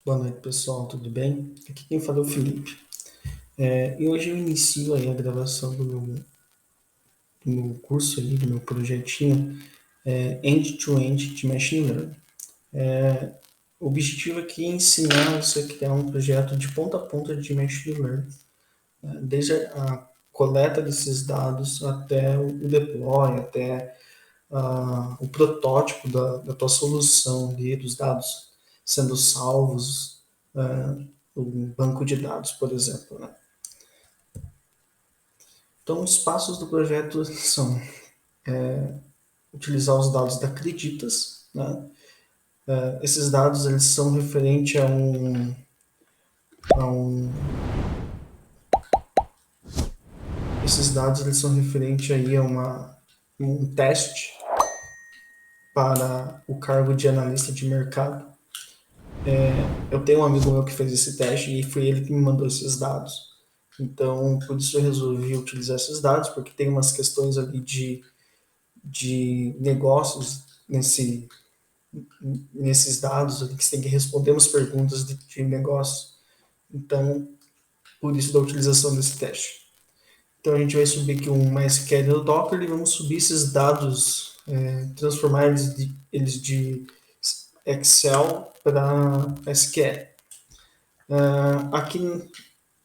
Boa noite, pessoal, tudo bem? Aqui quem fala é o Felipe. E hoje eu inicio aí a gravação do meu curso, ali, do meu projetinho End-to-End de Machine Learning. O objetivo aqui é ensinar você a criar um projeto de ponta a ponta de Machine Learning, né? Desde a coleta desses dados até o deploy, até o protótipo da tua solução ali, dos dados sendo salvos, um banco de dados, por exemplo, né? Então, os passos do projeto são utilizar os dados da Creditas, né? Esses dados eles são referentes a um esses dados eles são referentes aí a um teste para o cargo de analista de mercado. Eu tenho um amigo meu que fez esse teste e foi ele que me mandou esses dados. Então, por isso eu resolvi utilizar esses dados, porque tem umas questões ali de negócios nesses dados ali, que você tem que responder umas perguntas de negócio. Então, por isso da utilização desse teste. Então, a gente vai subir aqui um MySQL no Docker e vamos subir esses dados, transformar eles de Excel para SQL. Aqui,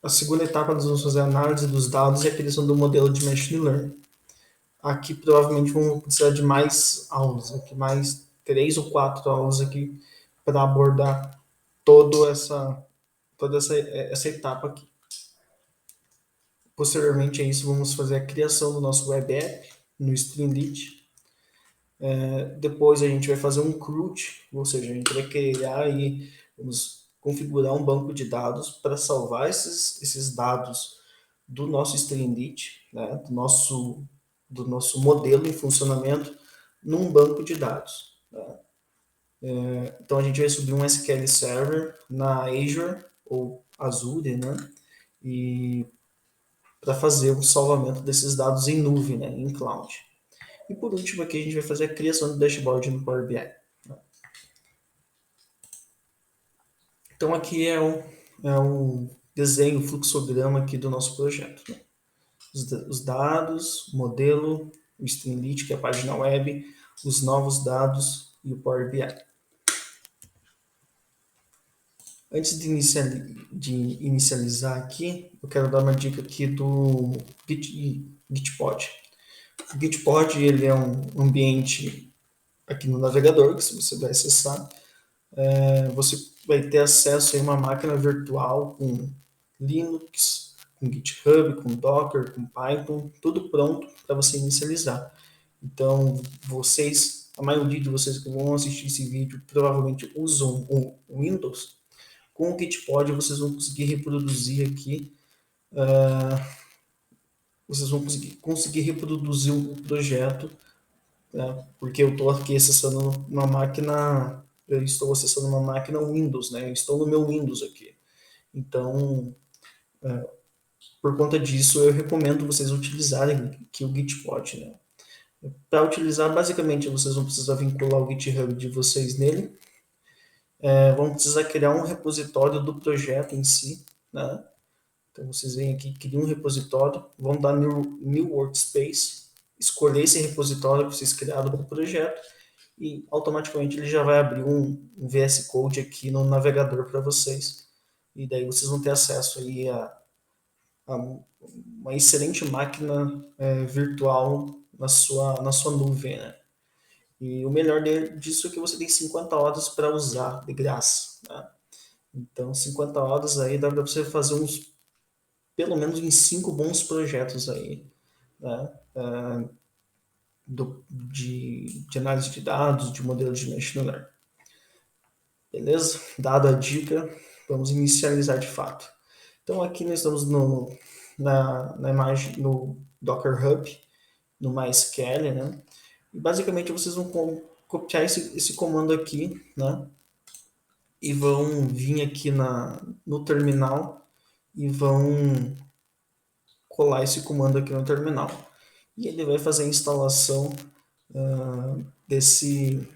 a segunda etapa, nós vamos fazer a análise dos dados e a criação do modelo de Machine Learning. Aqui, provavelmente, vamos precisar de mais aulas, aqui mais 3 ou 4 aulas aqui para abordar toda essa etapa aqui. Posteriormente a isso, vamos fazer a criação do nosso web app no Streamlit. Depois a gente vai fazer um CRUD, ou seja, a gente vai criar e vamos configurar um banco de dados para salvar esses dados do nosso Streamlit, né, do nosso modelo em funcionamento, num banco de dados, né? Então a gente vai subir um SQL Server na Azure ou Azure, né? E para fazer o salvamento desses dados em nuvem, né, em cloud. E por último aqui a gente vai fazer a criação do dashboard no Power BI. Então aqui é um desenho, fluxograma aqui do nosso projeto, né? Os dados, o modelo, o Streamlit, que é a página web, os novos dados e o Power BI. Antes de inicializar aqui, eu quero dar uma dica aqui do Gitpod. O Gitpod ele é um ambiente aqui no navegador, que se você vai acessar, você vai ter acesso a uma máquina virtual com Linux, com GitHub, com Docker, com Python, tudo pronto para você inicializar. Então, a maioria de vocês que vão assistir esse vídeo provavelmente usam o Windows. Com o Gitpod vocês vão conseguir reproduzir aqui, vocês vão conseguir reproduzir o projeto, né? Porque eu estou aqui acessando uma máquina, eu estou acessando uma máquina Windows, né? Eu estou no meu Windows aqui. Então, por conta disso, eu recomendo vocês utilizarem aqui o Gitpod, né? Para utilizar, basicamente, vocês vão precisar vincular o GitHub de vocês nele, vão precisar criar um repositório do projeto em si, né? Então, vocês vêm aqui, criam um repositório, vão dar new Workspace, escolher esse repositório que vocês criaram para o projeto, e automaticamente ele já vai abrir um VS Code aqui no navegador para vocês. E daí vocês vão ter acesso aí a uma excelente máquina virtual na sua nuvem, né? E o melhor disso é que você tem 50 horas para usar de graça, né? Então, 50 horas aí dá para você fazer pelo menos uns 5 bons projetos aí, né? De análise de dados, de modelo de machine learning. Beleza? Dada a dica, vamos inicializar de fato. Então aqui nós estamos na imagem, no Docker Hub, no MySQL, né? E basicamente vocês vão copiar esse comando aqui, né? E vão vir aqui no terminal e vão colar esse comando aqui no terminal. E ele vai fazer a instalação desse.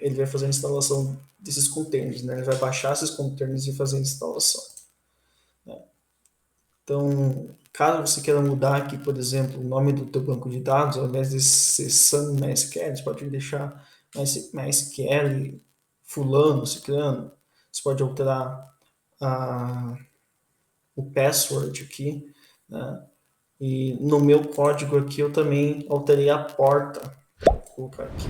Ele vai fazer a instalação desses containers, né? Ele vai baixar esses containers e fazer a instalação. Né? Então, caso você queira mudar aqui, por exemplo, o nome do teu banco de dados, ao invés de ser Sun MySQL, você pode deixar MySQL fulano, ciclano. Você pode alterar o password aqui, né? E no meu código aqui eu também alterei a porta. Vou colocar aqui.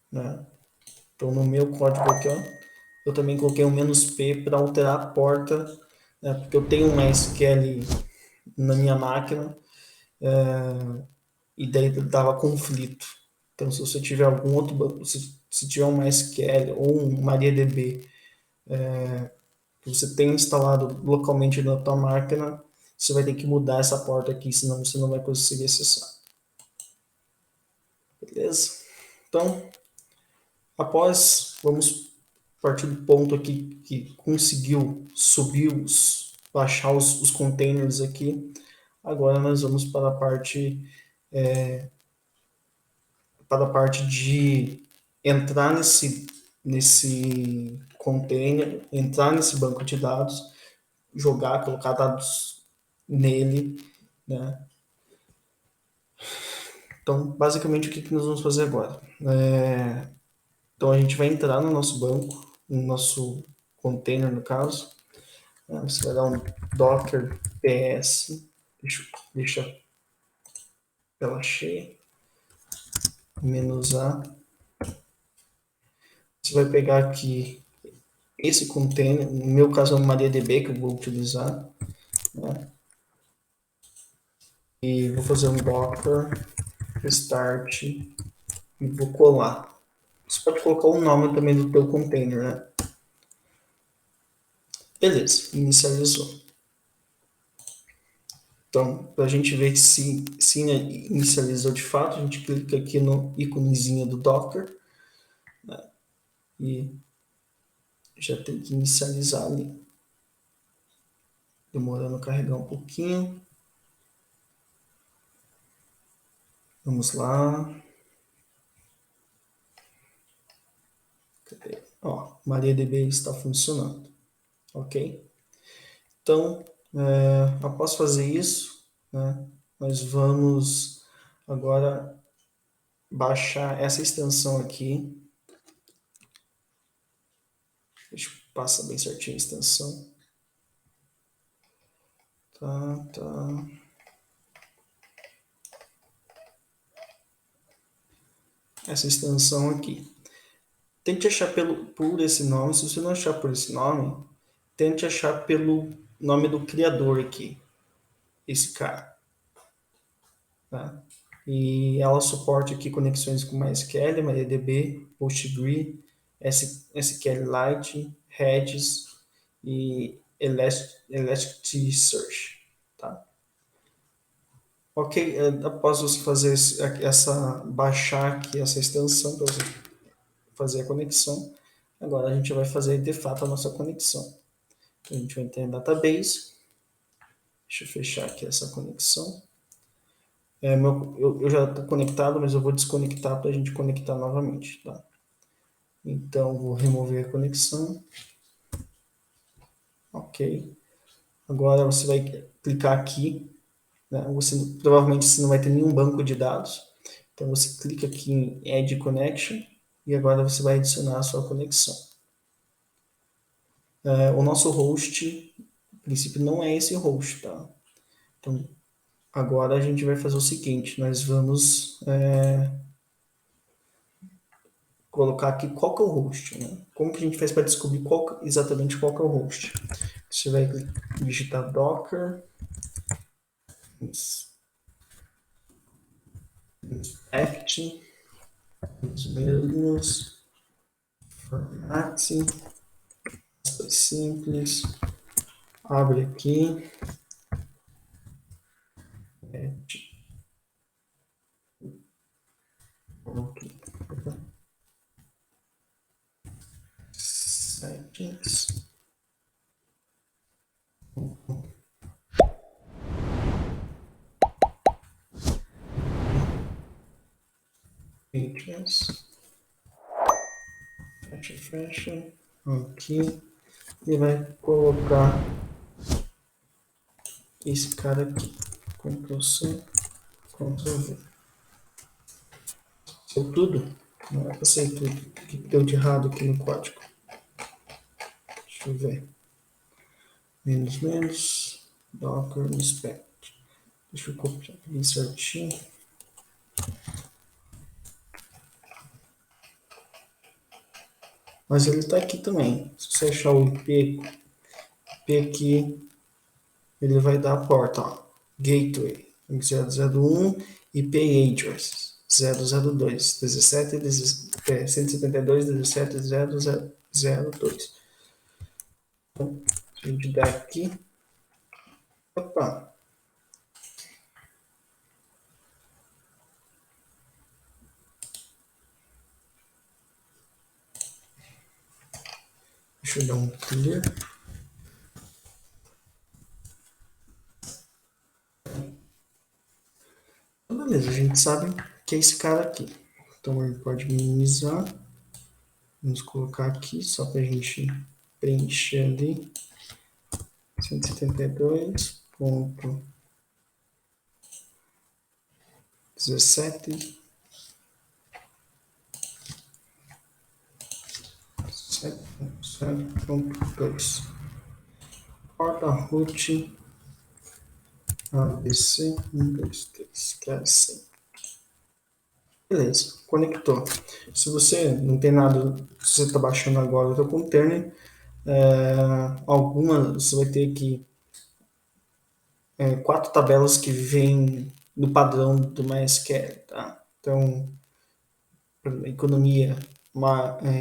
Né? Então no meu código aqui, ó, eu também coloquei um "-p" para alterar a porta, né? Porque eu tenho um MySQL na minha máquina e daí dava conflito. Então se você tiver algum outro banco, se tiver um MySQL ou um MariaDB que você tem instalado localmente na tua máquina, você vai ter que mudar essa porta aqui, senão você não vai conseguir acessar. Beleza? Então, vamos partir do ponto aqui que conseguiu subir baixar os containers aqui. Agora nós vamos para a parte de entrar nesse container, entrar nesse banco de dados, jogar, colocar dados nele, né? Então, basicamente, o que nós vamos fazer agora? Então, a gente vai entrar no nosso banco, no nosso container, no caso. Você vai dar um docker ps, deixa ela cheia, -a. Você vai pegar aqui esse container, no meu caso é um MariaDB que eu vou utilizar, né? E vou fazer um docker start e vou colar. Você pode colocar o nome também do teu container, né? Beleza, inicializou. Então, para a gente ver se inicializou de fato, a gente clica aqui no íconezinho do Docker, né? E já tem que inicializar ali. Demorando a carregar um pouquinho. Vamos lá. Cadê? Ó, MariaDB está funcionando. Ok? Então, após fazer isso, né, nós vamos agora baixar essa extensão aqui. Deixa eu passar bem certinho a extensão. Tá. Essa extensão aqui. Tente achar por esse nome. Se você não achar por esse nome, tente achar pelo nome do criador aqui. Esse cara. Tá? E ela suporta aqui conexões com MySQL, MariaDB, Postgre, SQLite, Redis e Elasticsearch. Tá? Ok, após você fazer baixar aqui essa extensão para você fazer a conexão, agora a gente vai fazer de fato a nossa conexão. Então, a gente vai entrar em database. Deixa eu fechar aqui essa conexão. Eu já estou conectado, mas eu vou desconectar para a gente conectar novamente. Tá? Então, vou remover a conexão. Ok. Agora você vai clicar aqui. Né? Provavelmente você não vai ter nenhum banco de dados. Então, você clica aqui em Add Connection e agora você vai adicionar a sua conexão. O nosso host, no princípio, não é esse host. Tá? Então, agora a gente vai fazer o seguinte, nós vamos colocar aqui qual que é o host, né? Como que a gente faz para descobrir exatamente qual que é o host? Você vai digitar docker inspect os mesmos format simples, abre aqui, settings, Features. Fecha. Aqui. E vai colocar esse cara aqui. Ctrl C, Ctrl V. Saiu tudo? Não é para sair tudo. O que deu de errado aqui no código? Deixa eu ver. Menos, docker, inspect. Deixa eu copiar bem certinho. Mas ele está aqui também. Se você achar o IP aqui, ele vai dar a porta, ó. Gateway 001, IP address 002, 172, 17, 0002. Então, se a gente der aqui, opa, deixa eu dar um clear. Então, beleza, a gente sabe que é esse cara aqui. Então ele pode minimizar. Vamos colocar aqui só para a gente preencher ali. 172.17 7.2. Porta root ABC 1, 2, 3, que é assim. Beleza, conectou. Se você não tem nada, se você está baixando agora o teu container, algumas você vai ter que 4 tabelas que vêm no padrão do MySQL, tá? Então, economia,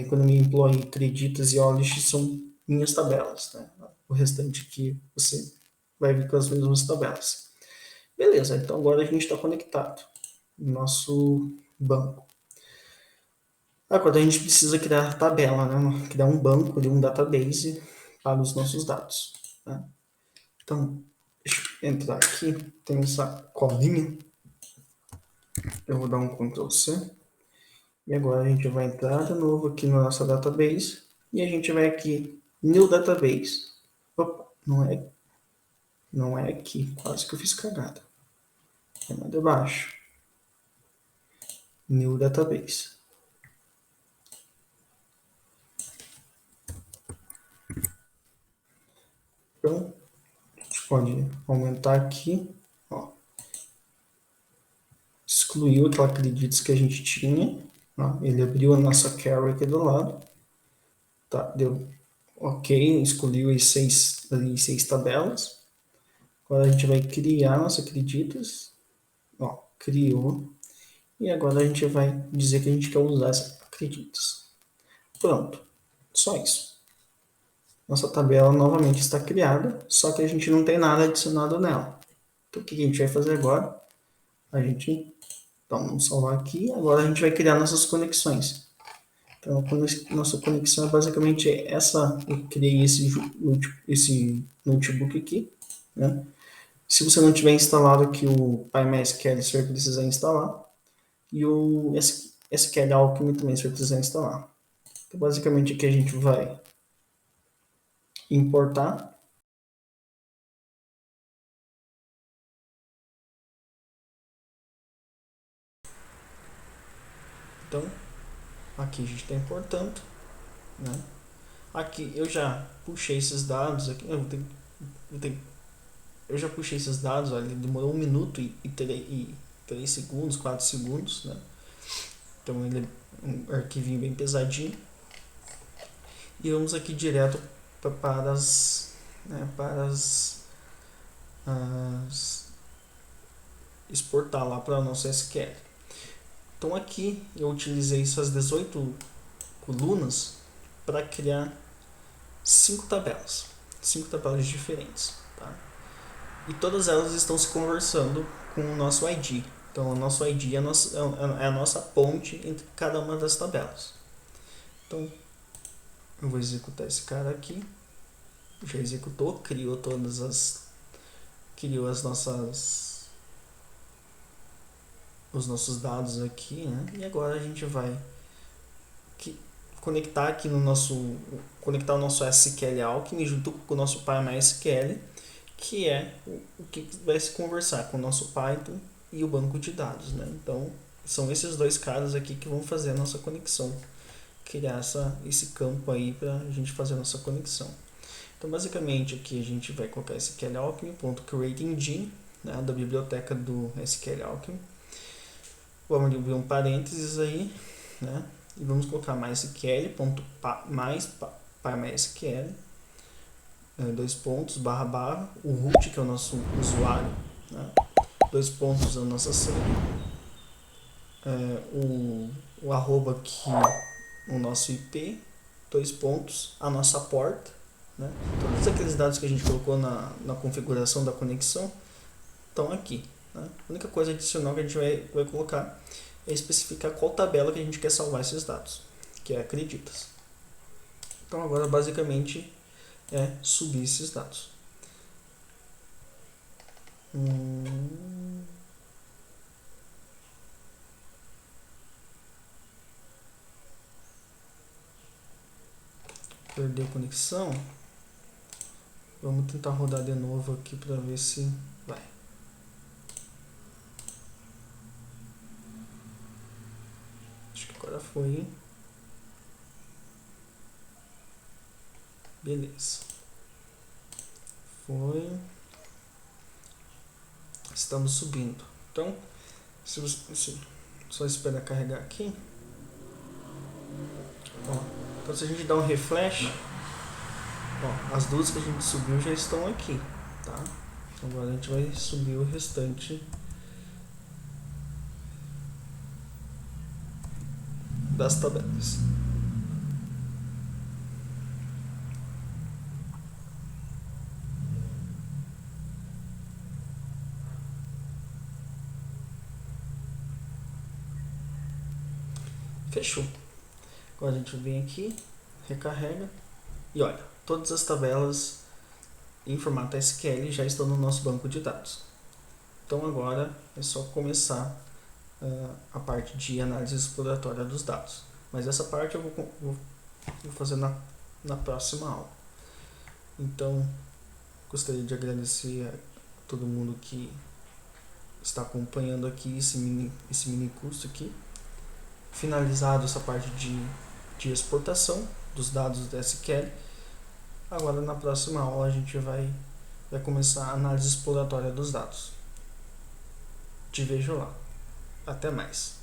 economia, employee, creditas e olish são minhas tabelas, né? O restante aqui você vai vir com as mesmas tabelas. Beleza, então agora a gente está conectado no nosso banco. Agora a gente precisa criar tabela, né? Criar um banco, um database para os nossos dados. Né? Então, deixa eu entrar aqui, tem essa colinha. Eu vou dar um Ctrl C. E agora a gente vai entrar de novo aqui na nossa database. E a gente vai aqui, New Database. Opa, não é aqui, quase que eu fiz cagada. É mais debaixo. New Database. Então, a gente pode aumentar aqui. Ó. Excluiu aquela acredites que a gente tinha. Ó. Ele abriu a nossa carry aqui do lado. Tá, deu ok, excluiu as seis tabelas. Agora a gente vai criar nossa acreditas. Ó, criou. E agora a gente vai dizer que a gente quer usar essas acreditas. Pronto, só isso. Nossa tabela novamente está criada, só que a gente não tem nada adicionado nela. Então o que a gente vai fazer agora? Então vamos salvar aqui. Agora a gente vai criar nossas conexões. Então a nossa conexão é basicamente essa. Eu criei esse notebook aqui. Né? Se você não tiver instalado aqui o PyMySQL, você vai precisar instalar. E o SQL Alchemy também você vai precisar instalar. Então, basicamente aqui a gente vai importar. Então, aqui a gente está importando. Né? Aqui eu já puxei esses dados. Aqui, eu já puxei esses dados. Olha, ele demorou 1 minuto e 3 segundos, 4 segundos. Né? Então ele é um arquivinho bem pesadinho. E vamos aqui direto para as exportar lá para o nosso SQL. Então aqui eu utilizei essas 18 colunas para criar 5 tabelas diferentes. Tá? E todas elas estão se conversando com o nosso ID. Então o nosso ID é a nossa ponte entre cada uma das tabelas. Então eu vou executar esse cara aqui. Já executou, criou as nossas os nossos dados aqui, né? E agora a gente vai conectar aqui no nosso conectar o nosso SQL Alchemy junto com o nosso PyMySQL, que é o que vai se conversar com o nosso Python e o banco de dados, né? Então, são esses dois caras aqui que vão fazer a nossa conexão, criar esse campo aí para a gente fazer a nossa conexão. Então, basicamente, aqui a gente vai colocar SQL Alchemy.createEngine, né, da biblioteca do SQL Alchemy. Vamos abrir um parênteses aí, né? E vamos colocar MySQL, dois pontos, barra, barra, o root, que é o nosso usuário, né? Dois pontos a nossa senha, o arroba aqui, o nosso IP, dois pontos, a nossa porta, né? Todos aqueles dados que a gente colocou na configuração da conexão estão aqui, né? A única coisa adicional que a gente vai colocar é especificar qual tabela que a gente quer salvar esses dados, que é acreditas. Então agora basicamente é subir esses dados. Perdeu a conexão. Vamos tentar rodar de novo aqui para ver se vai. Acho que agora foi, hein? Beleza. Foi. Estamos subindo. Então, se só esperar carregar aqui. Ó, então se a gente dá um refresh, ó, as duas que a gente subiu já estão aqui, tá? Agora a gente vai subir o restante das tabelas. Fechou. Agora a gente vem aqui, recarrega e olha, todas as tabelas em formato SQL já estão no nosso banco de dados. Então agora é só começar a parte de análise exploratória dos dados. Mas essa parte eu vou fazer na próxima aula. Então, gostaria de agradecer a todo mundo que está acompanhando aqui esse mini curso aqui. Finalizado essa parte de exportação dos dados do SQL. Agora na próxima aula a gente vai começar a análise exploratória dos dados. Te vejo lá. Até mais.